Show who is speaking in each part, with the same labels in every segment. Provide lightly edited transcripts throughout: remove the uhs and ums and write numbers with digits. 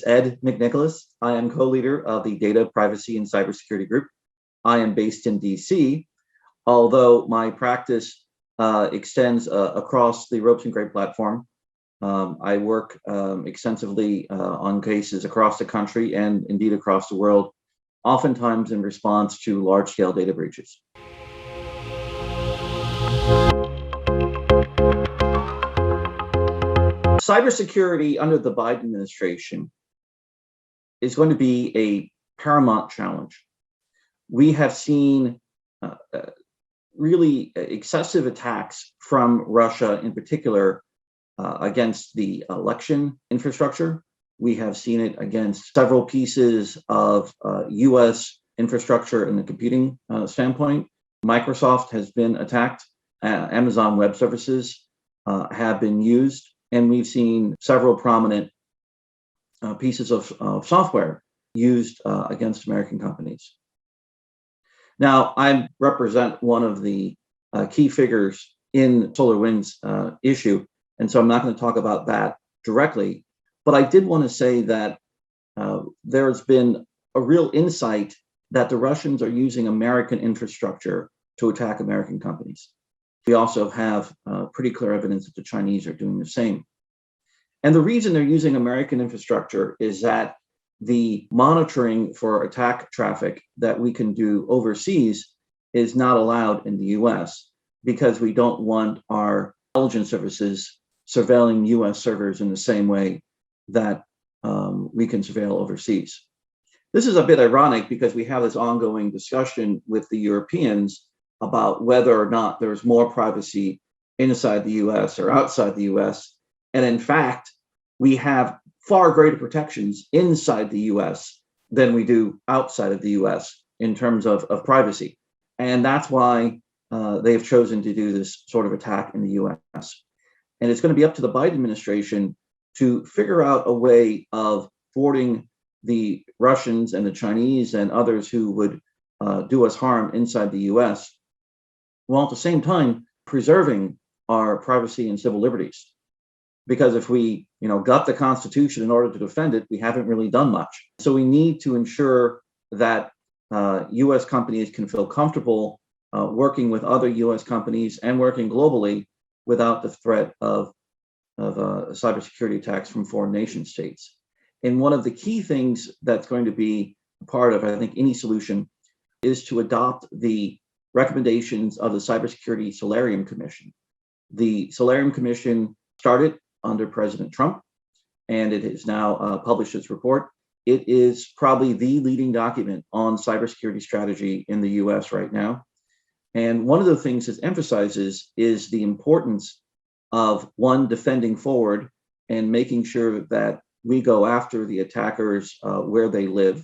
Speaker 1: is Ed McNicholas. I am co-leader of the Data Privacy and Cybersecurity Group. I am based in DC, although my practice extends across the Ropes and Gray platform. I work extensively on cases across the country and indeed across the world, oftentimes in response to large-scale data breaches. Cybersecurity under the Biden administration is going to be a paramount challenge. We have seen really excessive attacks from Russia in particular against the election infrastructure. We have seen it against several pieces of US infrastructure in the computing standpoint. Microsoft has been attacked. Amazon Web Services have been used. And we've seen several prominent pieces of software used against American companies. Now, I represent one of the key figures in SolarWinds issue, and so I'm not going to talk about that directly, but I did want to say that there's been a real insight that the Russians are using American infrastructure to attack American companies. We also have pretty clear evidence that the Chinese are doing the same. And the reason they're using American infrastructure is that the monitoring for attack traffic that we can do overseas is not allowed in the US because we don't want our intelligence services surveilling US servers in the same way that we can surveil overseas. This is a bit ironic because we have this ongoing discussion with the Europeans about whether or not there's more privacy inside the US or outside the US. And in fact, we have far greater protections inside the US than we do outside of the US in terms of privacy. And that's why they've chosen to do this sort of attack in the US. And it's going to be up to the Biden administration to figure out a way of thwarting the Russians and the Chinese and others who would do us harm inside the US, while at the same time preserving our privacy and civil liberties. Because if we, gut the Constitution in order to defend it, we haven't really done much. So we need to ensure that US companies can feel comfortable working with other US companies and working globally without the threat of cybersecurity attacks from foreign nation states. And one of the key things that's going to be part of, I think, any solution is to adopt the recommendations of the Cybersecurity Solarium Commission. The Solarium Commission started under President Trump, and it has now published its report. It is probably the leading document on cybersecurity strategy in the US right now. And one of the things it emphasizes is the importance of, one, defending forward and making sure that we go after the attackers where they live,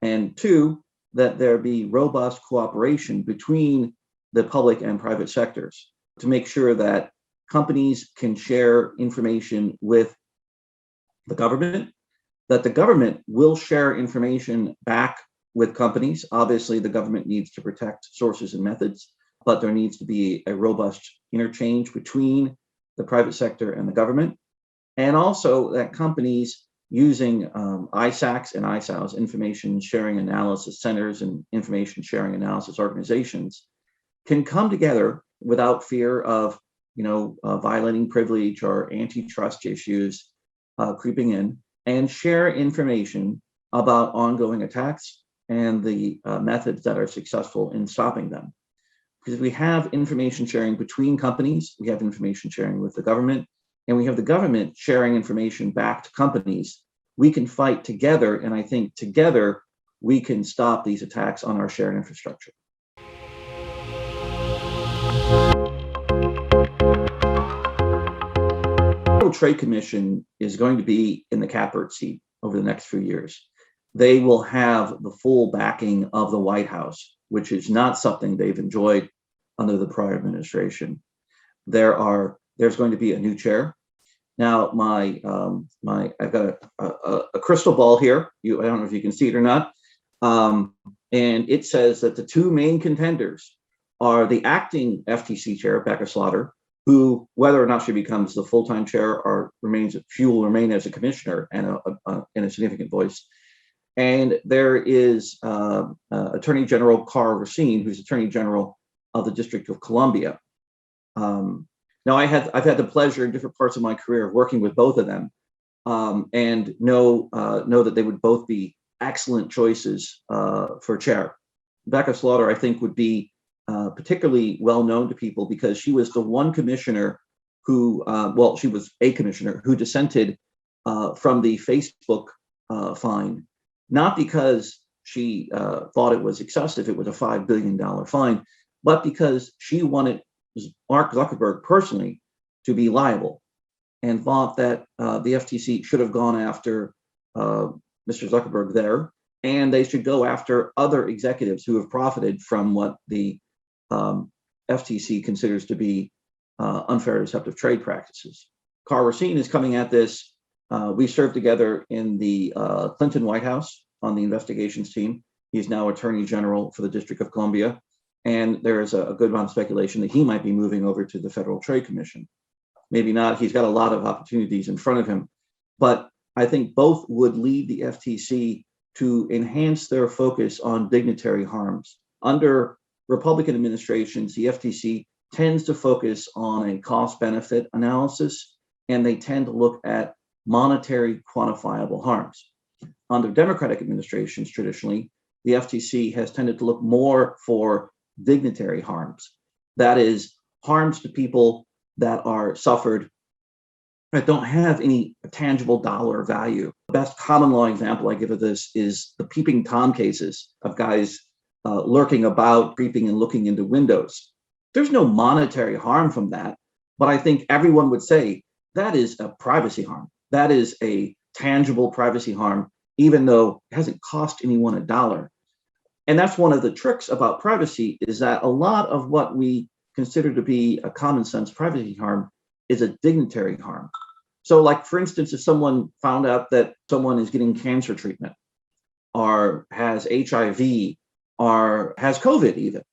Speaker 1: and two, that there be robust cooperation between the public and private sectors to make sure that companies can share information with the government, that the government will share information back with companies. Obviously, the government needs to protect sources and methods, but there needs to be a robust interchange between the private sector and the government. And also that companies using ISACs and ISAOs, information sharing analysis centers and information sharing analysis organizations, can come together without fear of violating privilege or antitrust issues creeping in, and share information about ongoing attacks and the methods that are successful in stopping them. Because we have information sharing between companies, we have information sharing with the government, and we have the government sharing information back to companies. We can fight together, and I think together we can stop these attacks on our shared infrastructure. The Federal Trade Commission is going to be in the catbird seat over the next few years. They will have the full backing of the White House, which is not something they've enjoyed under the prior administration. There's going to be a new chair. Now, I've got a crystal ball here. I don't know if you can see it or not. And it says that the two main contenders are the acting FTC chair, Becca Slaughter, who, whether or not she becomes the full-time chair or she will remain as a commissioner and a significant voice. And there is Attorney General Karl Racine, who's Attorney General of the District of Columbia. Now, I've had the pleasure in different parts of my career of working with both of them, and know that they would both be excellent choices for chair. Becca Slaughter, I think, would be particularly well known to people because she was the one commissioner who, she was a commissioner who dissented from the Facebook fine, not because she thought it was excessive, it was a $5 billion fine, but because she wanted Mark Zuckerberg personally to be liable and thought that the FTC should have gone after Mr. Zuckerberg there, and they should go after other executives who have profited from what the FTC considers to be unfair and deceptive trade practices. Karl Racine is coming at this. We served together in the Clinton White House on the investigations team. He's now Attorney General for the District of Columbia. And there is a good amount of speculation that he might be moving over to the Federal Trade Commission. Maybe not. He's got a lot of opportunities in front of him. But I think both would lead the FTC to enhance their focus on dignitary harms. Under Republican administrations, the FTC tends to focus on a cost-benefit analysis, and they tend to look at monetary quantifiable harms. Under Democratic administrations, traditionally, the FTC has tended to look more for dignitary harms. That is, harms to people that are suffered that don't have any tangible dollar value. The best common law example I give of this is the peeping Tom cases of guys lurking about, creeping and looking into windows. There's no monetary harm from that, but I think everyone would say that is a privacy harm. That is a tangible privacy harm, even though it hasn't cost anyone a dollar. And that's one of the tricks about privacy, is that a lot of what we consider to be a common sense privacy harm is a dignitary harm. So, like, for instance, if someone found out that someone is getting cancer treatment or has HIV or has COVID even,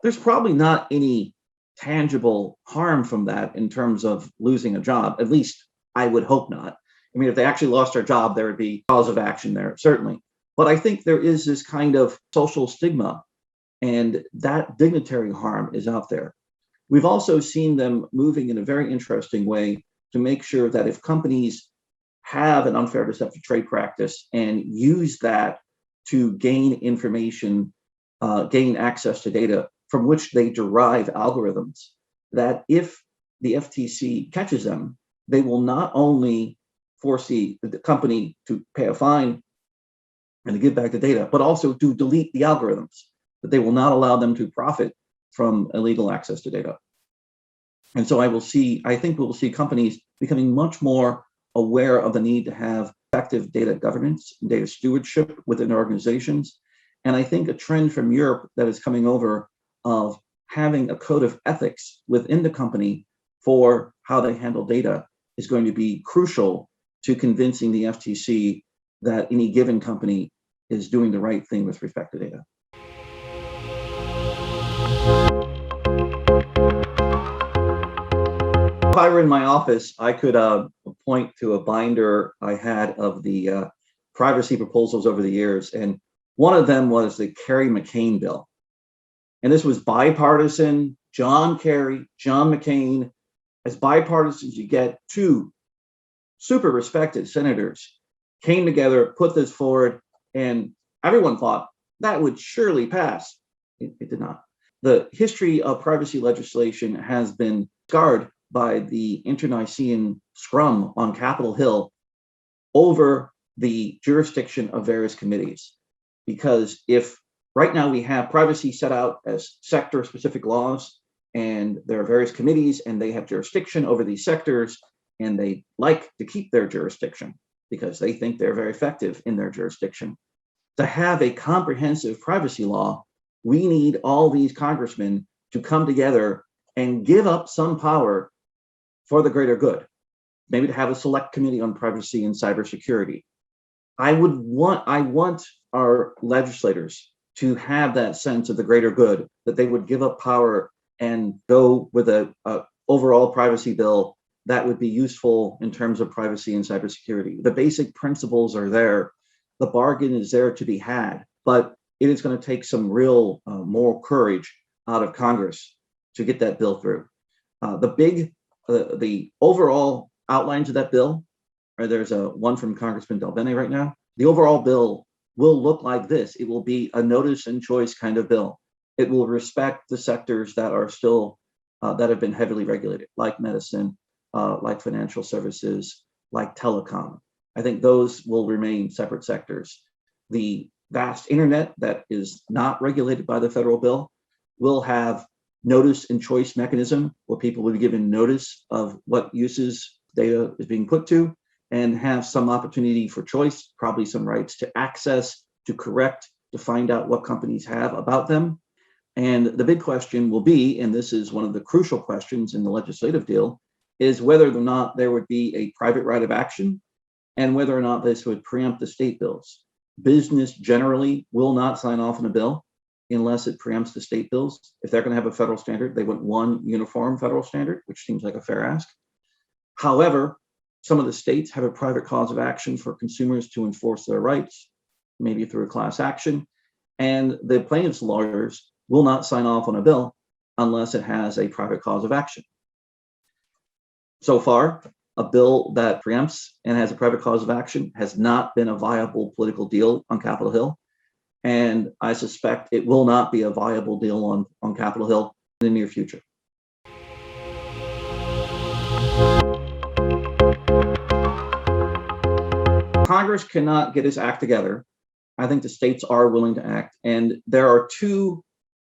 Speaker 1: there's probably not any tangible harm from that in terms of losing a job. At least I would hope not. I mean, if they actually lost their job, there would be cause of action there, certainly. But I think there is this kind of social stigma, and that dignitary harm is out there. We've also seen them moving in a very interesting way to make sure that if companies have an unfair deceptive trade practice and use that to gain information, gain access to data from which they derive algorithms, that if the FTC catches them, they will not only force the company to pay a fine and to give back the data, but also to delete the algorithms, that they will not allow them to profit from illegal access to data. And so I think we'll see companies becoming much more aware of the need to have effective data governance, data stewardship within organizations. And I think a trend from Europe that is coming over of having a code of ethics within the company for how they handle data is going to be crucial to convincing the FTC that any given company is doing the right thing with respect to data. If I were in my office, I could point to a binder I had of the privacy proposals over the years. And one of them was the Kerry-McCain bill. And this was bipartisan. John Kerry, John McCain, as bipartisan as you get, two super respected senators came together, put this forward, and everyone thought that would surely pass. It did not. The history of privacy legislation has been scarred by the internecine scrum on Capitol Hill over the jurisdiction of various committees. Because if right now we have privacy set out as sector-specific laws, and there are various committees and they have jurisdiction over these sectors, and they like to keep their jurisdiction because they think they're very effective in their jurisdiction. To have a comprehensive privacy law, we need all these congressmen to come together and give up some power for the greater good. Maybe to have a select committee on privacy and cybersecurity. I want our legislators to have that sense of the greater good, that they would give up power and go with a overall privacy bill that would be useful in terms of privacy and cybersecurity. The basic principles are there. The bargain is there to be had, but it is going to take some real moral courage out of Congress to get that bill through. The overall outlines of that bill, or there's one from Congressman Del Bene right now. The overall bill will look like this. It will be a notice and choice kind of bill. It will respect the sectors that are still that have been heavily regulated, like medicine, like financial services, like telecom. I think those will remain separate sectors. The vast internet that is not regulated by the federal bill will have notice and choice mechanism where people will be given notice of what uses data is being put to and have some opportunity for choice, probably some rights to access, to correct, to find out what companies have about them. And the big question will be, and this is one of the crucial questions in the legislative deal, is whether or not there would be a private right of action and whether or not this would preempt the state bills. Business generally will not sign off on a bill unless it preempts the state bills. If they're going to have a federal standard, they want one uniform federal standard, which seems like a fair ask. However, some of the states have a private cause of action for consumers to enforce their rights, maybe through a class action, and the plaintiff's lawyers will not sign off on a bill unless it has a private cause of action. So far, a bill that preempts and has a private cause of action has not been a viable political deal on Capitol Hill. And I suspect it will not be a viable deal on Capitol Hill in the near future. Congress cannot get its act together. I think the states are willing to act. And there are two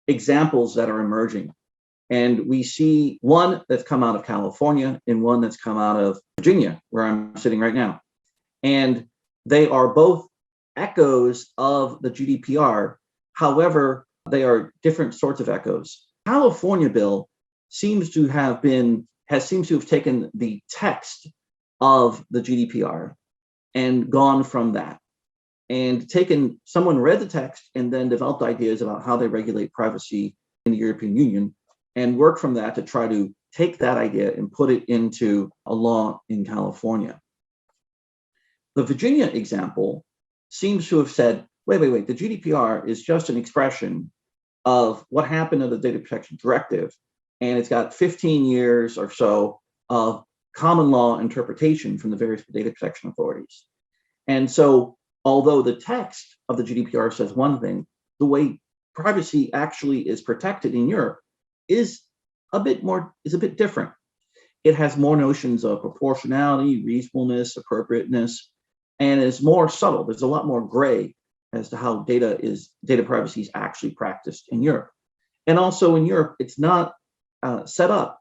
Speaker 1: examples that are emerging. And we see one that's come out of California and one that's come out of Virginia, where I'm sitting right now. And they are both echoes of the GDPR. However, they are different sorts of echoes. California bill seems to have taken the text of the GDPR and gone from that and someone read the text and then developed ideas about how they regulate privacy in the European Union and work from that to try to take that idea and put it into a law in California. The Virginia example seems to have said, wait, the GDPR is just an expression of what happened in the Data Protection Directive, and it's got 15 years or so of common law interpretation from the various data protection authorities. And so, although the text of the GDPR says one thing, the way privacy actually is protected in Europe is a bit different. It has more notions of proportionality, reasonableness, appropriateness, and is more subtle. There's a lot more gray as to how data privacy is actually practiced in Europe. And also in Europe, it's not set up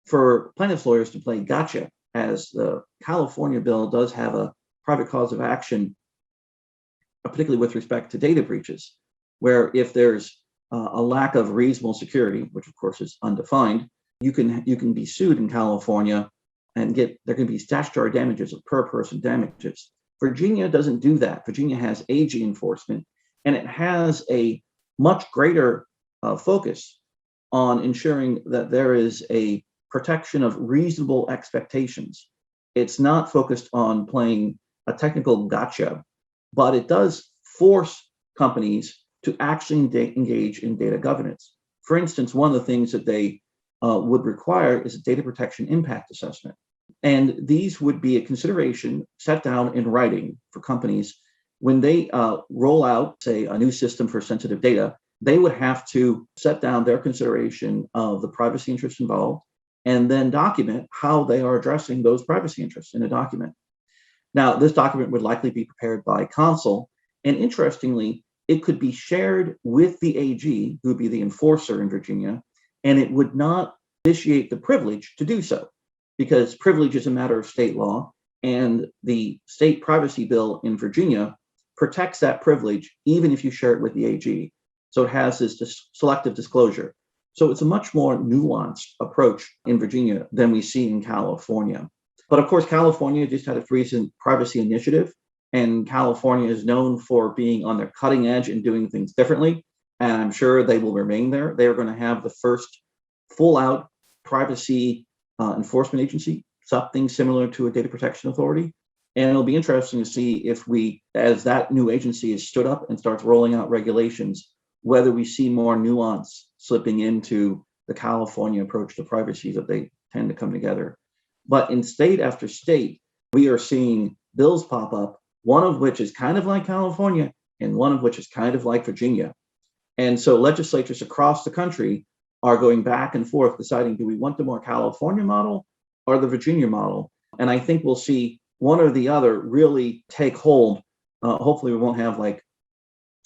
Speaker 1: for plaintiffs' lawyers to play gotcha, as the California bill does have a private cause of action, particularly with respect to data breaches, where if there's a lack of reasonable security, which of course is undefined, you can be sued in California and there can be statutory damages of per person damages. Virginia doesn't do that. Virginia has AG enforcement, and it has a much greater focus on ensuring that there is a protection of reasonable expectations. It's not focused on playing a technical gotcha, but it does force companies to actually engage in data governance. For instance, one of the things that they would require is a data protection impact assessment. And these would be a consideration set down in writing for companies when they roll out, say, a new system for sensitive data. They would have to set down their consideration of the privacy interests involved and then document how they are addressing those privacy interests in a document. Now, this document would likely be prepared by counsel, and interestingly, it could be shared with the AG, who would be the enforcer in Virginia, and it would not vitiate the privilege to do so, because privilege is a matter of state law, and the state privacy bill in Virginia protects that privilege even if you share it with the AG. So it has this selective disclosure. So it's a much more nuanced approach in Virginia than we see in California. But of course, California just had a recent privacy initiative, and California is known for being on the cutting edge and doing things differently. And I'm sure they will remain there. They are going to have the first full out privacy enforcement agency, something similar to a data protection authority. And it'll be interesting to see if we, as that new agency is stood up and starts rolling out regulations, whether we see more nuance slipping into the California approach to privacy that they tend to come together. But in state after state, we are seeing bills pop up, one of which is kind of like California and one of which is kind of like Virginia. And so legislatures across the country are going back and forth deciding, do we want the more California model or the Virginia model? And I think we'll see one or the other really take hold. Hopefully we won't have like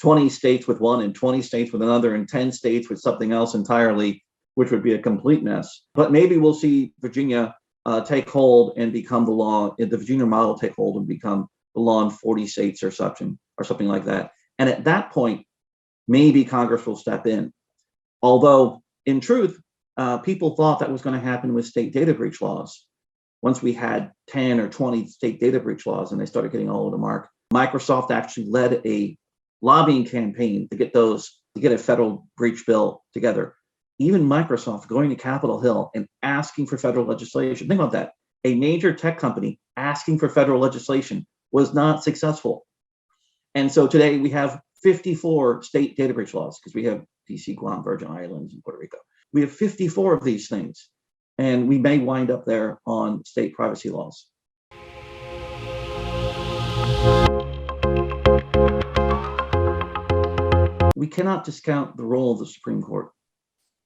Speaker 1: 20 states with one and 20 states with another and 10 states with something else entirely, which would be a complete mess. But maybe we'll see Virginia take hold and become the law, the Virginia model take hold and become the law in 40 states or something like that. And at that point, maybe Congress will step in. Although in truth, people thought that was going to happen with state data breach laws. Once we had 10 or 20 state data breach laws and they started getting all over the mark, Microsoft actually led a lobbying campaign to get a federal breach bill together. Even Microsoft going to Capitol Hill and asking for federal legislation. Think about that. A major tech company asking for federal legislation was not successful. And so today we have 54 state data breach laws because we have DC, Guam, Virgin Islands, and Puerto Rico. We have 54 of these things, and we may wind up there on state privacy laws. We cannot discount the role of the Supreme Court.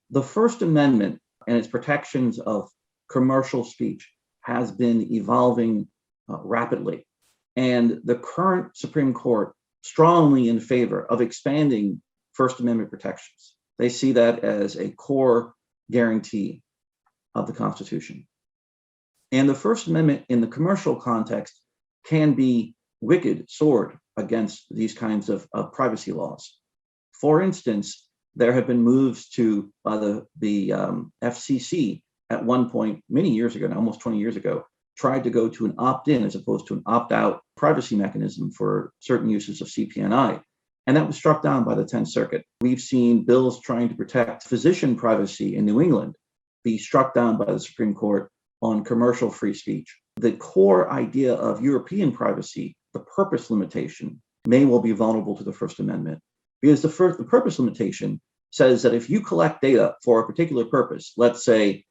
Speaker 1: The First Amendment and its protections of commercial speech has been evolving rapidly. And the current Supreme Court strongly in favor of expanding First Amendment protections. They see that as a core guarantee of the Constitution. And the First Amendment in the commercial context can be wicked sword against these kinds of privacy laws. For instance, there have been moves to the FCC at one point, many years ago, now almost 20 years ago, tried to go to an opt-in as opposed to an opt-out privacy mechanism for certain uses of CPNI. And that was struck down by the 10th Circuit. We've seen bills trying to protect physician privacy in New England be struck down by the Supreme Court on commercial free speech. The core idea of European privacy, the purpose limitation, may well be vulnerable to the First Amendment. Because the purpose limitation says that if you collect data for a particular purpose, let's say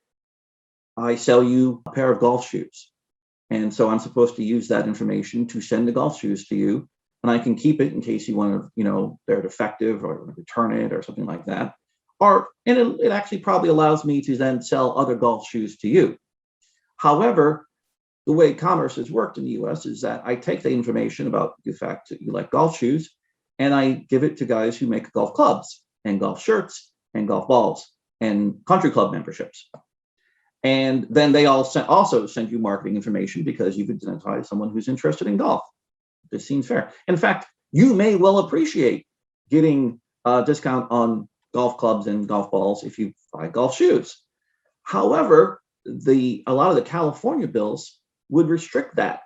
Speaker 1: I sell you a pair of golf shoes, and so I'm supposed to use that information to send the golf shoes to you, and I can keep it in case you want to, they're defective or return it or something like that. And it actually probably allows me to then sell other golf shoes to you. However, the way commerce has worked in the US is that I take the information about the fact that you like golf shoes, and I give it to guys who make golf clubs and golf shirts and golf balls and country club memberships. And then they also send you marketing information because you've identified someone who's interested in golf. This seems fair. In fact, you may well appreciate getting a discount on golf clubs and golf balls if you buy golf shoes. However, a lot of the California bills would restrict that.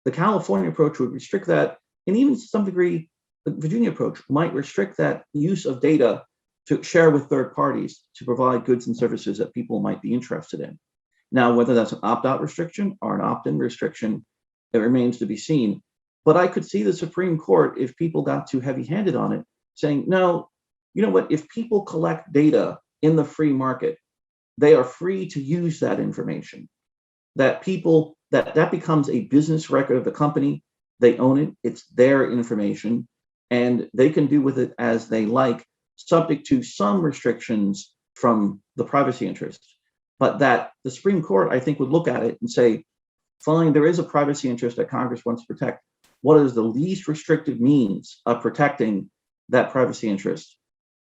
Speaker 1: The California approach would restrict that, and even to some degree, the Virginia approach might restrict that use of data to share with third parties to provide goods and services that people might be interested in. Now, whether that's an opt-out restriction or an opt-in restriction, it remains to be seen. But I could see the Supreme Court, if people got too heavy-handed on it, saying, no, you know what, if people collect data in the free market, they are free to use that information. That becomes a business record of the company. They own it, it's their information, and they can do with it as they like, subject to some restrictions from the privacy interests. But that the Supreme Court, I think, would look at it and say, fine, there is a privacy interest that Congress wants to protect. What is the least restrictive means of protecting that privacy interest?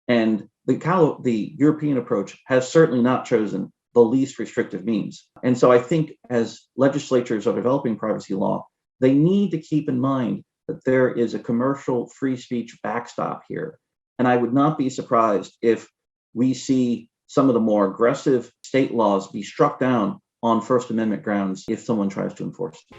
Speaker 1: And the European approach has certainly not chosen the least restrictive means. And so I think as legislatures are developing privacy law, they need to keep in mind that there is a commercial free speech backstop here. And I would not be surprised if we see some of the more aggressive state laws be struck down on First Amendment grounds if someone tries to enforce it.